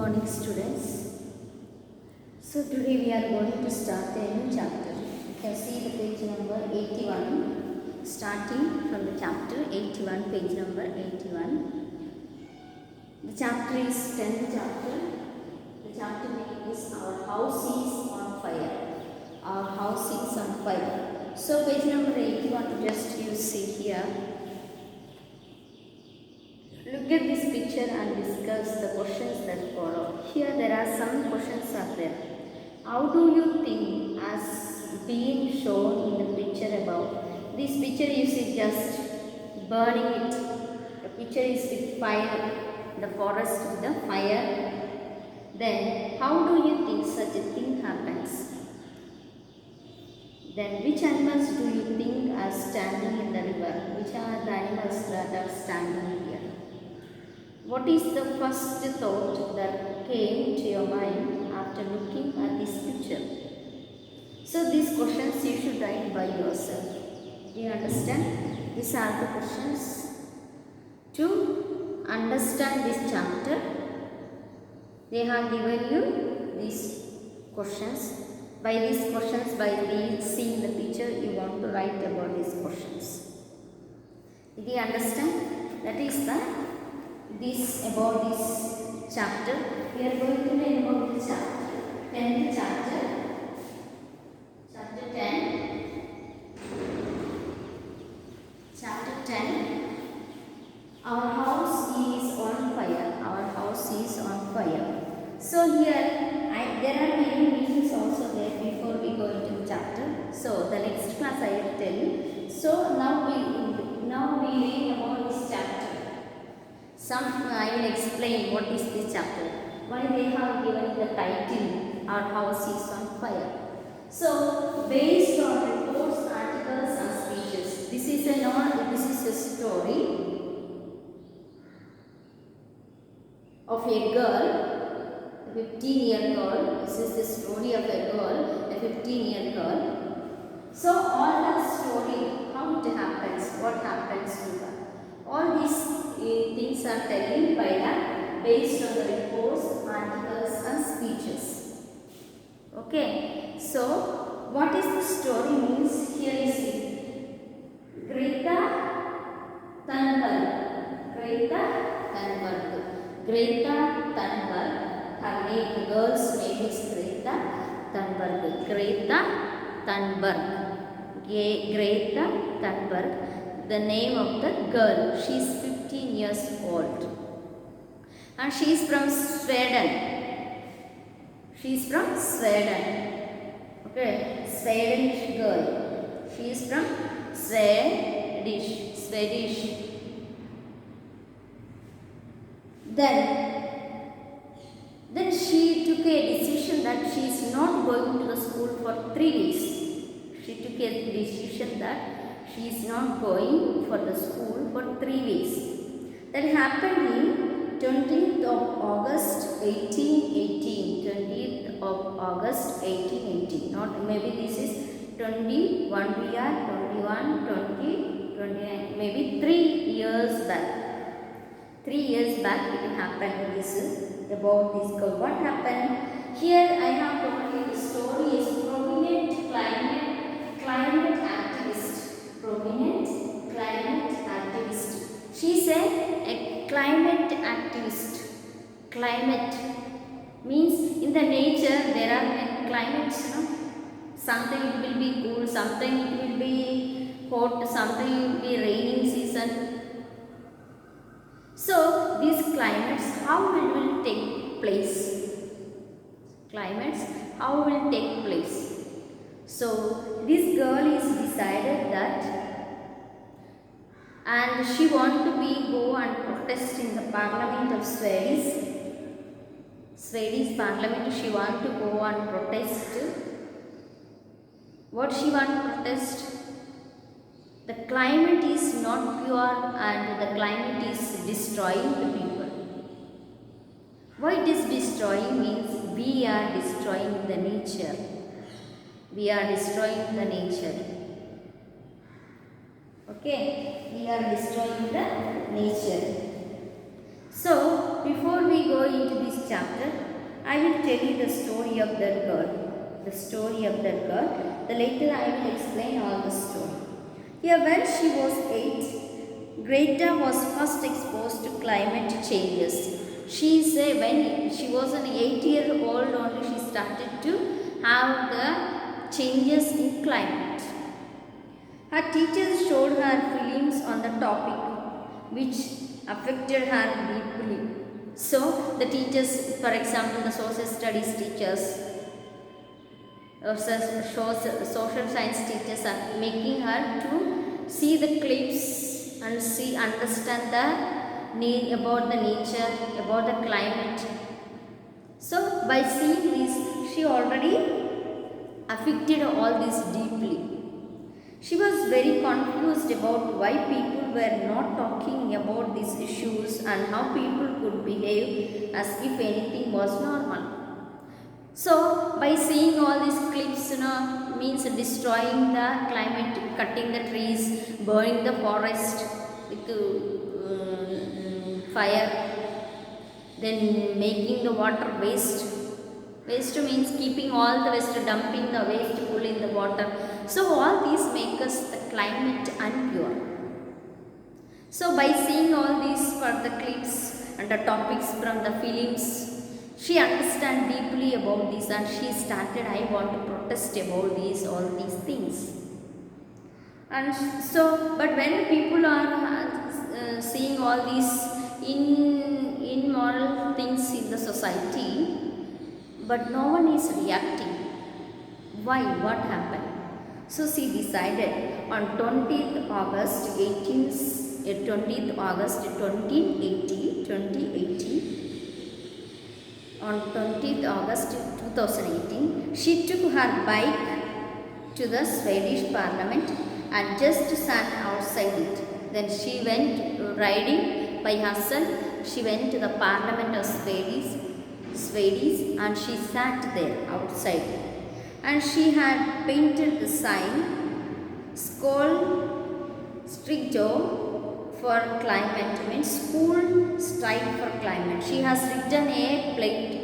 morning, students. So today we are going to start a new chapter. You can see the page number 81, starting from the chapter 81, page number 81. The chapter is 10th chapter. The chapter name is Our House is on Fire. Our House is on Fire. So page number 81, just you see here. Look at this picture and discuss the questions that follow. Here there are some questions are there. How do you think as being shown in the picture above? This picture you see just burning it. The picture is with fire, the forest with the fire. Then how do you think such a thing happens? Then which animals do you think are standing in the river? Which are the animals that are standing here? What is the first thought that came to your mind after looking at this picture? So these questions you should write by yourself. Do you understand? These are the questions. To understand this chapter, they have given you these questions. By these questions, by seeing the picture, you want to write about these questions. Did you understand? That is about this chapter. We are going to learn about the chapter, 10th chapter, chapter 10. Chapter 10. Our house is on fire. Our house is on fire. So here, there are many meanings also there before we go into the chapter. So the next class I will tell you. So now we read about this chapter. I will explain what is this chapter. Why they have given the title, Our House is on Fire. So, based on reports, articles and speeches, this is a story of a girl, a 15-year girl. This is the story of a girl, a 15-year girl. So, all that story, how it happens, what happens to her. All these things are telling by that based on the reports, articles and speeches. Okay. So, what is the story means? Here is it. Greta Thunberg. Greta Thunberg. Greta Thunberg. Her name, the girl's name is Greta Thunberg. Greta Thunberg. Greta Thunberg. The name of the girl. She is 15 years old. And she is from Sweden. She is from Sweden. Okay, Swedish girl. She is from Swedish. Then she took a decision that she is not going to the school for 3 weeks. She took a decision that she is not going for the school for 3 weeks. That happened in 20th of August 1818. 20th of August 1818. Not maybe this is 21 we are 21, 20, 29. Maybe 3 years back. 3 years back it happened. This is about this girl. What happened? Here I have told you the story is prominent climate activist. Prominent climate activist. She is a climate activist. Climate means in the nature there are climates. No? Something it will be cool, something it will be hot, something it will be raining season. So these climates, how it will take place? Climates, how will take place? So this girl is decided that, and she want to go and protest in the Parliament of Swedish Parliament. She want to go and protest. What she want to protest? The climate is not pure and the climate is destroying the people. Why it is destroying means we are destroying the nature. We are destroying the nature. Okay, we are destroying the nature. So, before we go into this chapter, I will tell you the story of that girl. The story of that girl. The later I will explain all the story. Here, when she was 8, Greta was first exposed to climate changes. She said when she was an 8-year-old only, she started to have the changes in climate. Her teachers showed her films on the topic, which affected her deeply. So the teachers, for example, the social studies teachers or social science teachers are making her to see the clips and understand the about the nature, about the climate. So by seeing this, she already affected all this deeply. She was very confused about why people were not talking about these issues and how people could behave as if anything was normal. So by seeing all these clips, means destroying the climate, cutting the trees, burning the forest with fire, then making the water waste. Waste means keeping all the waste, dumping the waste pool in the water. So all these make us the climate unpure. So by seeing all these for the clips and the topics from the films, she understand deeply about this and she started, I want to protest about these, all these things. And so, but when people are seeing all these immoral things in the society, but no one is reacting. Why? What happened? So she decided on 20th August 2018, on 20th August 2018, she took her bike to the Swedish Parliament and just sat outside it. Then she went riding by herself. She went to the Parliament of Swedish and she sat there outside. And she had painted the sign Skål Strikto for climate, means school strike for climate. She has written a plate.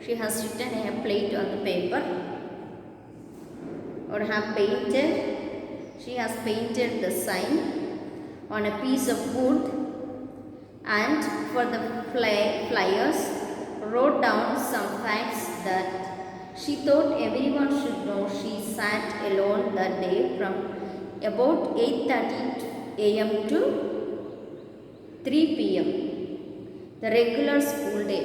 She has written a plate on the paper, or have painted. She has painted the sign on a piece of wood, and for the flyers wrote down some facts that she thought everyone should know. She sat alone that day from about 8:30 a.m. to 3 p.m. the regular school day.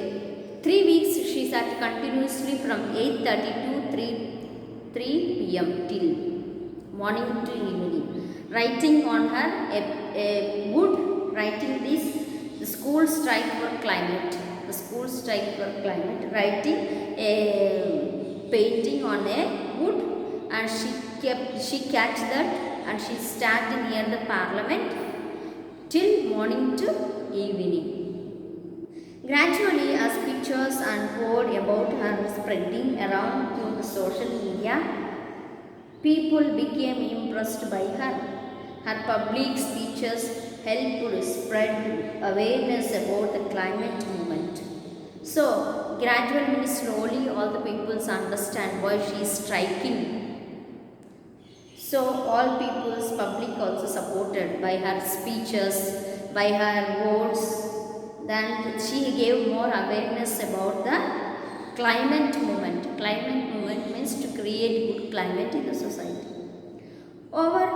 3 weeks she sat continuously from 8:30 to 3 p.m. till morning to evening, writing on her a wood, writing this, the school strike for climate, the school strike for climate, writing a painting on a wood, and she catch that and she sat near the Parliament till morning to evening. Gradually, as pictures and word about her spreading around through the social media, people became impressed by her. Her public speeches helped spread awareness about the climate movement. So, gradually, slowly, all the peoples understand why she is striking. So, all people's public also supported by her speeches, by her words. Then she gave more awareness about the climate movement. Climate movement means to create good climate in the society. Over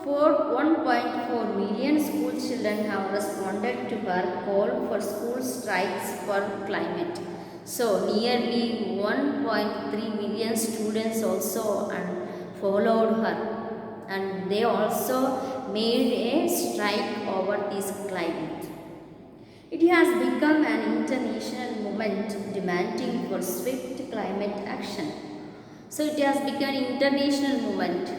1.4 million school children have responded to her call for school strikes for climate. So nearly 1.3 million students also followed her, and they also made a strike over this climate. It has become an international movement demanding for swift climate action. So it has become an international movement.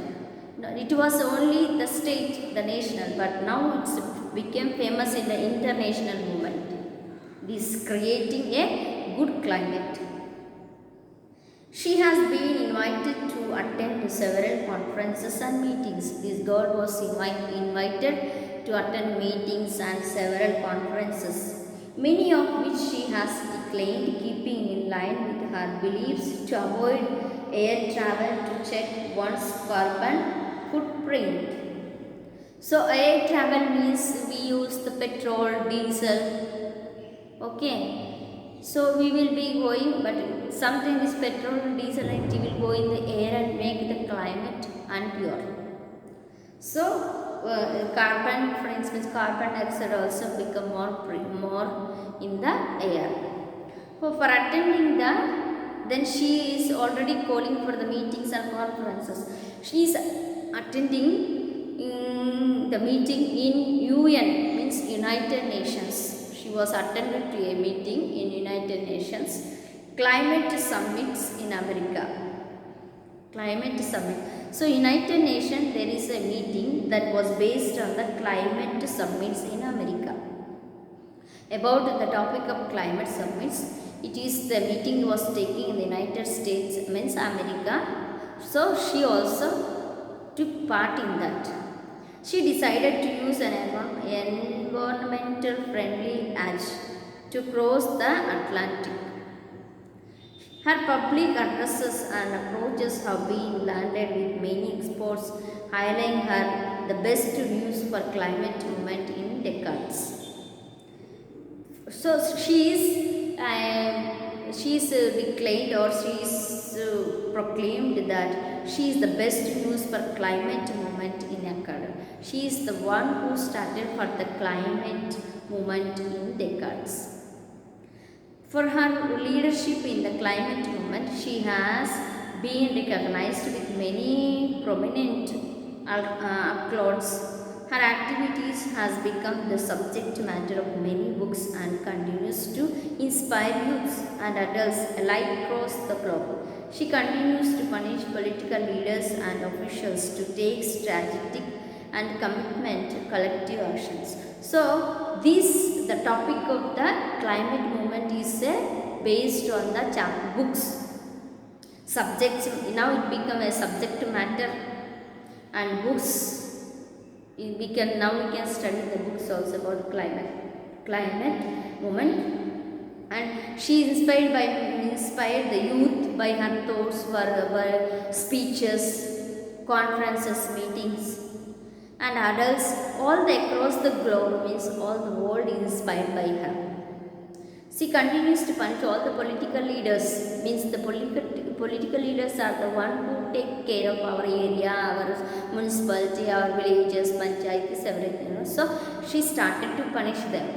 It was only the state, the national, but now it's became famous in the international movement. This creating a good climate. She has been invited to attend several conferences and meetings. This girl was invited to attend meetings and several conferences many of which she has declined, keeping in line with her beliefs to avoid air travel to check one's carbon footprint. So air travel means we use the petrol, diesel. Okay. So we will be going, but sometimes this petrol, diesel, it will go in the air and make the climate unpure. So carbon, for instance, carbon dioxide also become more in the air. So for attending then she is already calling for the meetings and conferences. She is attending the meeting in UN, means United Nations. She was attended to a meeting in United Nations climate summits in America. Climate summit. So United Nations, there is a meeting that was based on the climate summits in America. About the topic of climate summits, it is the meeting was taking in the United States, means America. So she also took part in that. She decided to use an environmental friendly edge to cross the Atlantic. Her public addresses and approaches have been landed with many experts highlighting her the best views for climate movement in decades. So she is declared, or she is proclaimed that she is the best news for climate movement in Akkad. She is the one who started for the climate movement in decades. For her leadership in the climate movement, she has been recognized with many prominent accolades. Her activities has become the subject matter of many books and continues to inspire youths and adults alike across the globe. She continues to punish political leaders and officials to take strategic and commitment collective actions. So the topic of the climate movement is based on the books. Subjects, now it become a subject matter and books. We can study the books also about climate movement, and she inspired the youth by her thoughts, for speeches, conferences, meetings, and adults all across the globe, means all the world is inspired by her. She continues to punish all the political leaders, means the political leaders are the one who take care of our area, our municipality, our villages, panchayatis, everything. So she started to punish them.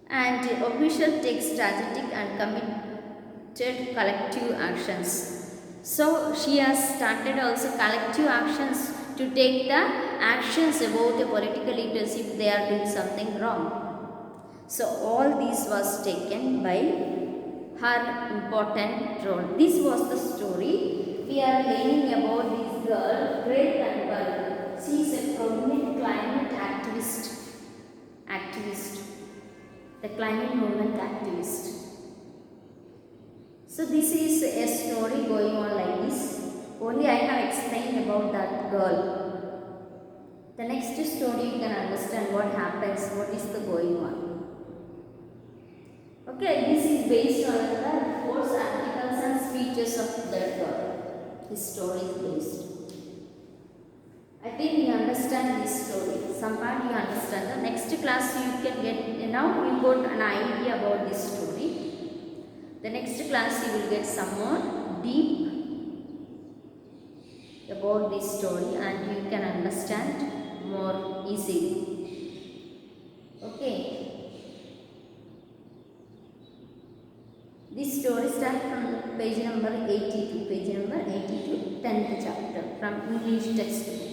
And officials take strategic and committed collective actions. So she has started also collective actions to take the actions about the political leaders if they are doing something wrong. So all this was taken by her important role. This was the story. We are learning about this girl, Greta Thunberg. She is a prominent climate activist. The climate movement activist. So this is a story going on like this. Only I have explained about that girl. The next story you can understand what happens, what is the going on. Okay, this is based on the reports, articles and speeches of that girl. This story is based. I think you understand this story. Some part you understand. The next class you can get, now you got an idea about this story. The next class you will get some more deep about this story and you can understand more easily. Okay. This story starts from page number 82, 10th chapter from English textbook.